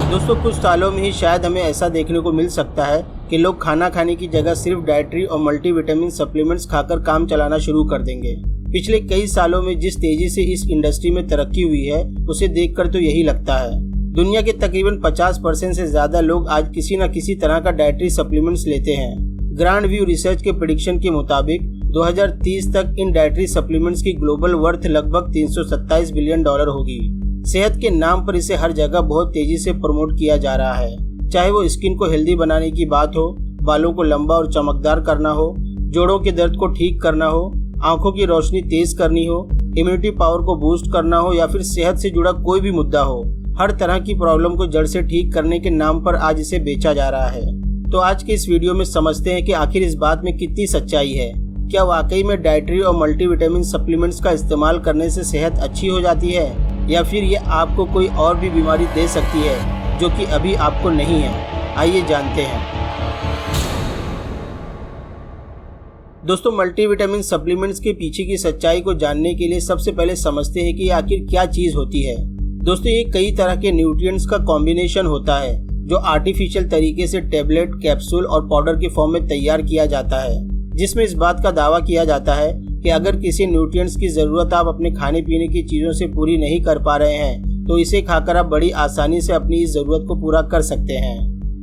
दोस्तों कुछ सालों में ही शायद हमें ऐसा देखने को मिल सकता है कि लोग खाना खाने की जगह सिर्फ डाइटरी और मल्टीविटामिन सप्लीमेंट्स खाकर काम चलाना शुरू कर देंगे। पिछले कई सालों में जिस तेजी से इस इंडस्ट्री में तरक्की हुई है उसे देखकर तो यही लगता है। दुनिया के तकरीबन 50% से ज्यादा लोग आज किसी न किसी तरह का डाइटरी सप्लीमेंट्स लेते हैं। ग्रांड व्यू रिसर्च के प्रेडिक्शन के मुताबिक 2030 तक इन डाइटरी सप्लीमेंट्स की ग्लोबल वर्थ लगभग $327 बिलियन होगी। सेहत के नाम पर इसे हर जगह बहुत तेजी से प्रमोट किया जा रहा है, चाहे वो स्किन को हेल्दी बनाने की बात हो, बालों को लंबा और चमकदार करना हो, जोड़ों के दर्द को ठीक करना हो, आंखों की रोशनी तेज करनी हो, इम्यूनिटी पावर को बूस्ट करना हो या फिर सेहत से जुड़ा कोई भी मुद्दा हो। हर तरह की प्रॉब्लम को जड़ से ठीक करने के नाम पर आज इसे बेचा जा रहा है। तो आज के इस वीडियो में समझते हैं कि आखिर इस बात में कितनी सच्चाई है। क्या वाकई में डाइटरी और मल्टीविटामिन सप्लीमेंट्स का इस्तेमाल करने से सेहत अच्छी हो जाती है या फिर ये आपको कोई और भी बीमारी दे सकती है जो कि अभी आपको नहीं है। आइए जानते हैं। दोस्तों मल्टीविटामिन सप्लीमेंट्स के पीछे की सच्चाई को जानने के लिए सबसे पहले समझते हैं कि आखिर क्या चीज होती है। दोस्तों ये कई तरह के न्यूट्रिएंट्स का कॉम्बिनेशन होता है जो आर्टिफिशियल तरीके से टेबलेट, कैप्सूल और पाउडर के फॉर्म में तैयार किया जाता है, जिसमें इस बात का दावा किया जाता है कि अगर किसी न्यूट्रिएंट्स की जरूरत आप अपने खाने पीने की चीजों से पूरी नहीं कर पा रहे हैं तो इसे खाकर आप बड़ी आसानी से अपनी इस जरूरत को पूरा कर सकते हैं।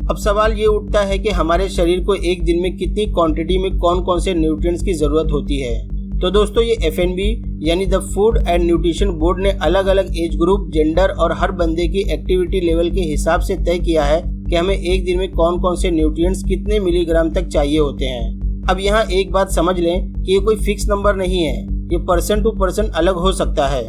अब सवाल ये उठता है कि हमारे शरीर को एक दिन में कितनी क्वांटिटी में कौन कौन से न्यूट्रिएंट्स की जरूरत होती है। तो दोस्तों ये FNB यानी the food and nutrition board ने अलग अलग एज ग्रुप, जेंडर और हर बंदे की एक्टिविटी लेवल के हिसाब से तय किया है कि हमें एक दिन में कौन कौन से न्यूट्रिएंट्स कितने मिलीग्राम तक चाहिए होते हैं। अब यहाँ एक बात समझ लें कि ये कोई फिक्स नंबर नहीं है, ये पर्सन टू पर्सन अलग हो सकता है।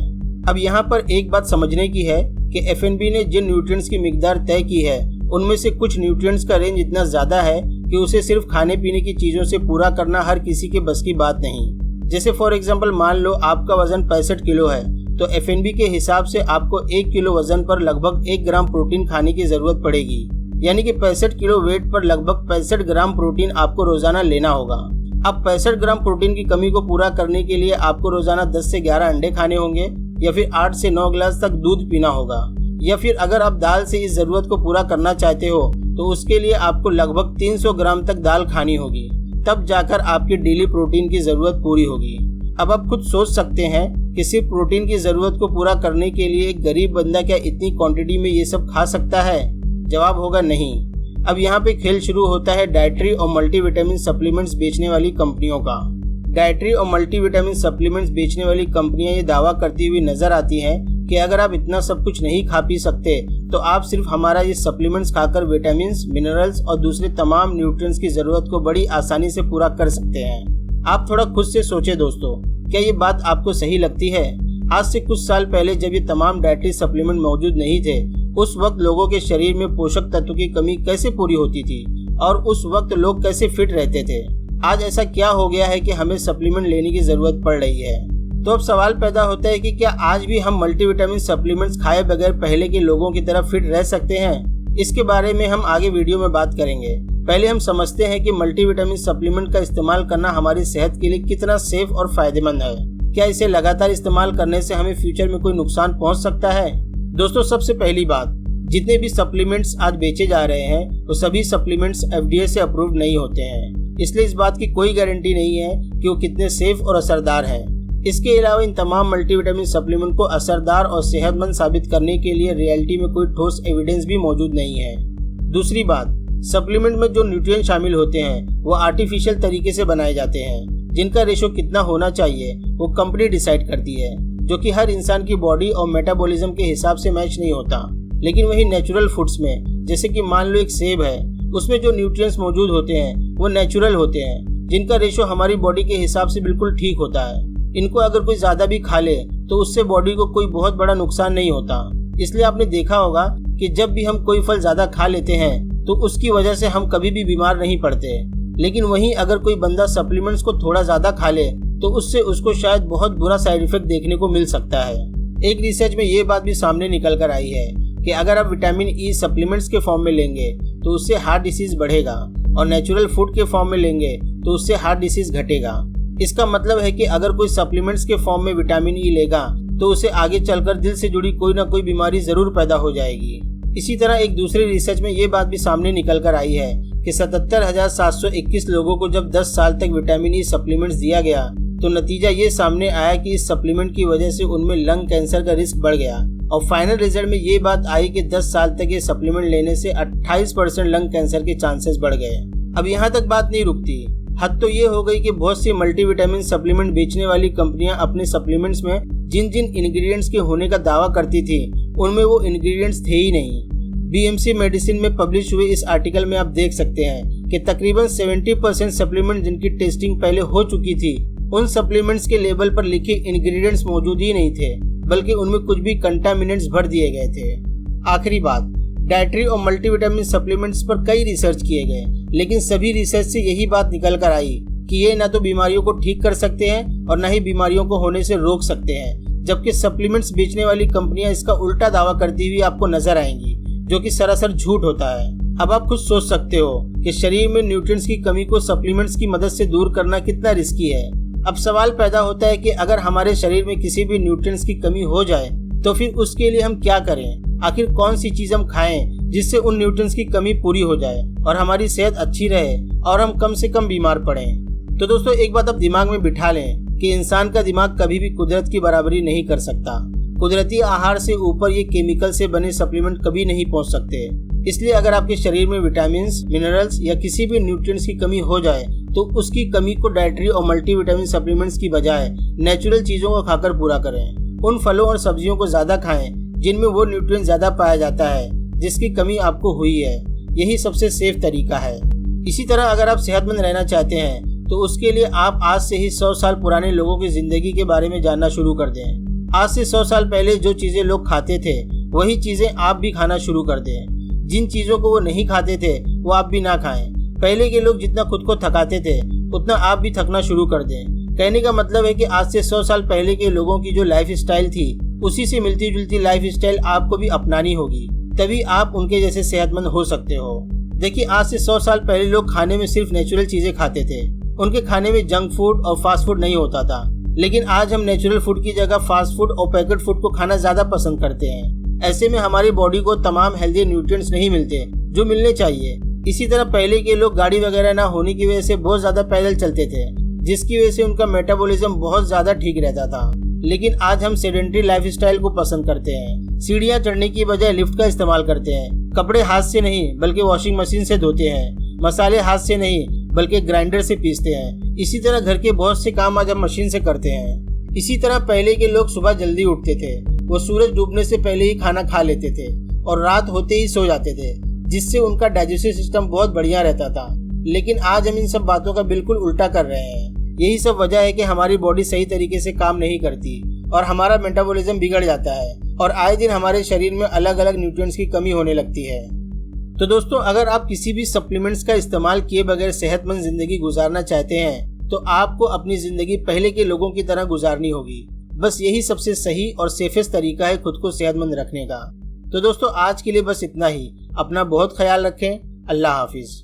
अब यहाँ पर एक बात समझने की है कि FNB ने जिन न्यूट्रिएंट्स की मिकदार तय की है उनमें से कुछ न्यूट्रिएंट्स का रेंज इतना ज्यादा है कि उसे सिर्फ खाने पीने की चीजों से पूरा करना हर किसी के बस की बात नहीं। जैसे फॉर एग्जाम्पल मान लो आपका वजन 65 किलो है तो FNB के हिसाब से आपको 1 किलो वजन पर लगभग 1 ग्राम प्रोटीन खाने की जरूरत पड़ेगी, यानी कि 65 किलो वेट पर लगभग 65 ग्राम प्रोटीन आपको रोजाना लेना होगा। अब 65 ग्राम प्रोटीन की कमी को पूरा करने के लिए आपको रोजाना 10 से 11 अंडे खाने होंगे या फिर 8 से 9 गिलास तक दूध पीना होगा, या फिर अगर आप दाल से इस जरूरत को पूरा करना चाहते हो तो उसके लिए आपको लगभग 300 ग्राम तक दाल खानी होगी, तब जाकर आपकी डेली प्रोटीन की जरूरत पूरी होगी। अब आप खुद सोच सकते हैं कि सिर्फ प्रोटीन की जरूरत को पूरा करने के लिए एक गरीब बंदा क्या इतनी क्वांटिटी में ये सब खा सकता है? जवाब होगा नहीं। अब यहाँ पे खेल शुरू होता है डाइटरी और मल्टीविटामिन सप्लीमेंट्स बेचने वाली कंपनियों का। डाइटरी और मल्टीविटामिन सप्लीमेंट्स बेचने वाली कंपनियां ये दावा करती हुई नजर आती हैं कि अगर आप इतना सब कुछ नहीं खा पी सकते तो आप सिर्फ हमारा ये सप्लीमेंट्स खाकर विटामिन, मिनरल्स और दूसरे तमाम न्यूट्रिएंट्स की जरूरत को बड़ी आसानी से पूरा कर सकते हैं। आप थोड़ा खुद से सोचे दोस्तों, क्या ये बात आपको सही लगती है? आज से कुछ साल पहले जब ये तमाम डाइटरी सप्लीमेंट मौजूद नहीं थे उस वक्त लोगों के शरीर में पोषक तत्वों की कमी कैसे पूरी होती थी और उस वक्त लोग कैसे फिट रहते थे। आज ऐसा क्या हो गया है कि हमें सप्लीमेंट लेने की जरूरत पड़ रही है? तो अब सवाल पैदा होता है कि क्या आज भी हम मल्टीविटामिन सप्लीमेंट्स खाए बगैर पहले के लोगों की तरह फिट रह सकते हैं? इसके बारे में हम आगे वीडियो में बात करेंगे। पहले हम समझते हैं कि मल्टीविटामिन सप्लीमेंट का इस्तेमाल करना हमारी सेहत के लिए कितना सेफ और फायदेमंद है। क्या इसे लगातार इस्तेमाल करने से हमें फ्यूचर में कोई नुकसान पहुंच सकता है? दोस्तों सबसे पहली बात, जितने भी सप्लीमेंट्स आज बेचे जा रहे हैं वो सभी सप्लीमेंट्स FDA से अप्रूव्ड नहीं होते हैं, इसलिए इस बात की कोई गारंटी नहीं है कि वो कितने सेफ और असरदार हैं। इसके अलावा इन तमाम मल्टीविटामिन सप्लीमेंट को असरदार और सेहतमंद साबित करने के लिए रियलिटी में कोई ठोस एविडेंस भी मौजूद नहीं है। दूसरी बात, सप्लीमेंट में जो न्यूट्रिएंट शामिल होते हैं वो आर्टिफिशियल तरीके से बनाए जाते हैं, जिनका रेशो कितना होना चाहिए वो कंपनी डिसाइड करती है, जो कि हर इंसान की बॉडी और मेटाबॉलिज्म के हिसाब से मैच नहीं होता। लेकिन वही नेचुरल फूड्स में, जैसे कि मान लो एक सेब है, उसमें जो न्यूट्रिएंट्स मौजूद होते हैं वो नेचुरल होते हैं, जिनका रेशो हमारी बॉडी के हिसाब से बिल्कुल ठीक होता है। इनको अगर कोई ज्यादा भी खा ले तो उससे बॉडी को कोई बहुत बड़ा नुकसान नहीं होता। इसलिए आपने देखा होगा कि जब भी हम कोई फल ज्यादा खा लेते हैं तो उसकी वजह से हम कभी भी बीमार नहीं पड़ते। लेकिन वहीं अगर कोई बंदा सप्लीमेंट्स को थोड़ा ज्यादा खा ले तो उससे उसको शायद बहुत बुरा साइड इफेक्ट देखने को मिल सकता है। एक रिसर्च में ये बात भी सामने निकल कर आई है कि अगर आप विटामिन E सप्लीमेंट्स के फॉर्म में लेंगे तो उससे हार्ट डिसीज बढ़ेगा और नेचुरल फूड के फॉर्म में लेंगे तो उससे हार्ट डिसीज घटेगा। इसका मतलब है कि अगर कोई सप्लीमेंट्स के फॉर्म में विटामिन E लेगा तो उसे आगे चलकर दिल से जुड़ी कोई ना कोई बीमारी जरूर पैदा हो जाएगी। इसी तरह एक दूसरे रिसर्च में ये बात भी सामने निकल कर आई है कि 77,721 लोगों को जब 10 साल तक विटामिन ई सप्लीमेंट्स दिया गया तो नतीजा ये सामने आया कि इस सप्लीमेंट की वजह से उनमें लंग कैंसर का रिस्क बढ़ गया और फाइनल रिजल्ट में ये बात आई कि 10 साल तक ये सप्लीमेंट लेने से 28% लंग कैंसर के चांसेस बढ़ गए। अब यहाँ तक बात नहीं रुकती, हद तो ये हो गई कि बहुत सी मल्टीविटामिन सप्लीमेंट बेचने वाली कंपनियां अपने सप्लीमेंट्स में जिन जिन इंग्रेडिएंट्स के होने का दावा करती थी उनमें वो इंग्रेडिएंट्स थे ही नहीं। बीएमसी मेडिसिन में पब्लिश हुए इस आर्टिकल में आप देख सकते हैं कि तकरीबन 70% सप्लीमेंट जिनकी टेस्टिंग पहले हो चुकी थी उन सप्लीमेंट्स के लेबल पर लिखे इंग्रेडिएंट्स मौजूद ही नहीं थे, बल्कि उनमें कुछ भी कंटामिनेंट्स भर दिए गए थे। आखिरी बात, डाइटरी और मल्टीविटामिन सप्लीमेंट्स पर कई रिसर्च किए गए, लेकिन सभी रिसर्च से यही बात निकल कर आई कि ये न तो बीमारियों को ठीक कर सकते हैं और न ही बीमारियों को होने से रोक सकते हैं, जबकि सप्लीमेंट्स बेचने वाली कंपनियां इसका उल्टा दावा करती हुई आपको नजर आएंगी, जो कि सरासर झूठ होता है। अब आप खुद सोच सकते हो कि शरीर में न्यूट्रिएंट्स की कमी को सप्लीमेंट्स की मदद से दूर करना कितना रिस्की है। अब सवाल पैदा होता है कि अगर हमारे शरीर में किसी भी न्यूट्रिएंट्स की कमी हो जाए तो फिर उसके लिए हम क्या करें? आखिर कौन सी चीज हम खाएं जिससे उन न्यूट्रिएंट्स की कमी पूरी हो जाए और हमारी सेहत अच्छी रहे और हम कम से कम बीमार पड़ें? तो दोस्तों एक बात आप दिमाग में बिठा लें कि इंसान का दिमाग कभी भी कुदरत की बराबरी नहीं कर सकता। कुदरती आहार से ऊपर ये केमिकल से बने सप्लीमेंट कभी नहीं पहुंच सकते। इसलिए अगर आपके शरीर में विटामिन, मिनरल्स या किसी भी न्यूट्रिएंट्स की कमी हो जाए तो उसकी कमी को डाइटरी और मल्टीविटामिन सप्लीमेंट्स की बजाय नेचुरल चीजों को खाकर पूरा करें। उन फलों और सब्जियों को ज्यादा खाएं जिनमें वो न्यूट्रिएंट ज्यादा पाया जाता है जिसकी कमी आपको हुई है। यही सबसे सेफ तरीका है। इसी तरह अगर आप सेहतमंद रहना चाहते हैं तो उसके लिए आप आज से ही 100 साल पुराने लोगों की जिंदगी के बारे में जानना शुरू कर दें। आज से 100 साल पहले जो चीजें लोग खाते थे वही चीजें आप भी खाना शुरू कर दें। जिन चीजों को वो नहीं खाते थे वो आप भी ना खाएं। पहले के लोग जितना खुद को थकाते थे उतना आप भी थकना शुरू कर दें। कहने का मतलब है कि आज से 100 साल पहले के लोगों की जो लाइफ स्टाइल थी उसी से मिलती जुलती लाइफ स्टाइल आपको भी अपनानी होगी, तभी आप उनके जैसे सेहतमंद हो सकते हो। देखिए आज से 100 साल पहले लोग खाने में सिर्फ नेचुरल चीजें खाते थे। उनके खाने में जंक फूड और फास्ट फूड नहीं होता था, लेकिन आज हम नेचुरल फूड की जगह फास्ट फूड और पैकेट फूड को खाना ज्यादा पसंद करते हैं। ऐसे में हमारी बॉडी को तमाम हेल्दी न्यूट्रिएंट्स नहीं मिलते जो मिलने चाहिए। इसी तरह पहले के लोग गाड़ी वगैरह ना होने की वजह से बहुत ज्यादा पैदल चलते थे, जिसकी वजह से उनका मेटाबॉलिज्म बहुत ज्यादा ठीक रहता था। लेकिन आज हम सेडेंटरी लाइफस्टाइल को पसंद करते हैं। सीढ़ियां चढ़ने की बजाय लिफ्ट का इस्तेमाल करते हैं। कपड़े हाथ से नहीं बल्कि वॉशिंग मशीन से धोते हैं। मसाले हाथ से नहीं बल्कि ग्राइंडर से पीसते हैं। इसी तरह घर के बहुत से काम आज हम मशीन से करते हैं। इसी तरह पहले के लोग सुबह जल्दी उठते थे, वो सूरज डूबने से पहले ही खाना खा लेते थे और रात होते ही सो जाते थे, जिससे उनका डाइजेस्टिव सिस्टम बहुत बढ़िया रहता था। लेकिन आज हम इन सब बातों का बिल्कुल उल्टा कर रहे हैं। यही सब वजह है कि हमारी बॉडी सही तरीके से काम नहीं करती और हमारा मेटाबॉलिज्म बिगड़ जाता है और आए दिन हमारे शरीर में अलग अलग न्यूट्रिएंट्स की कमी होने लगती है। तो दोस्तों अगर आप किसी भी सप्लीमेंट्स का इस्तेमाल किए बगैर सेहतमंद जिंदगी गुजारना चाहते हैं तो आपको अपनी जिंदगी पहले के लोगों की तरह गुजारनी होगी। बस यही सबसे सही और सेफेस्ट तरीका है खुद को सेहतमंद रखने का। तो दोस्तों आज के लिए बस इतना ही। अपना बहुत ख्याल रखें। अल्लाह हाफिज।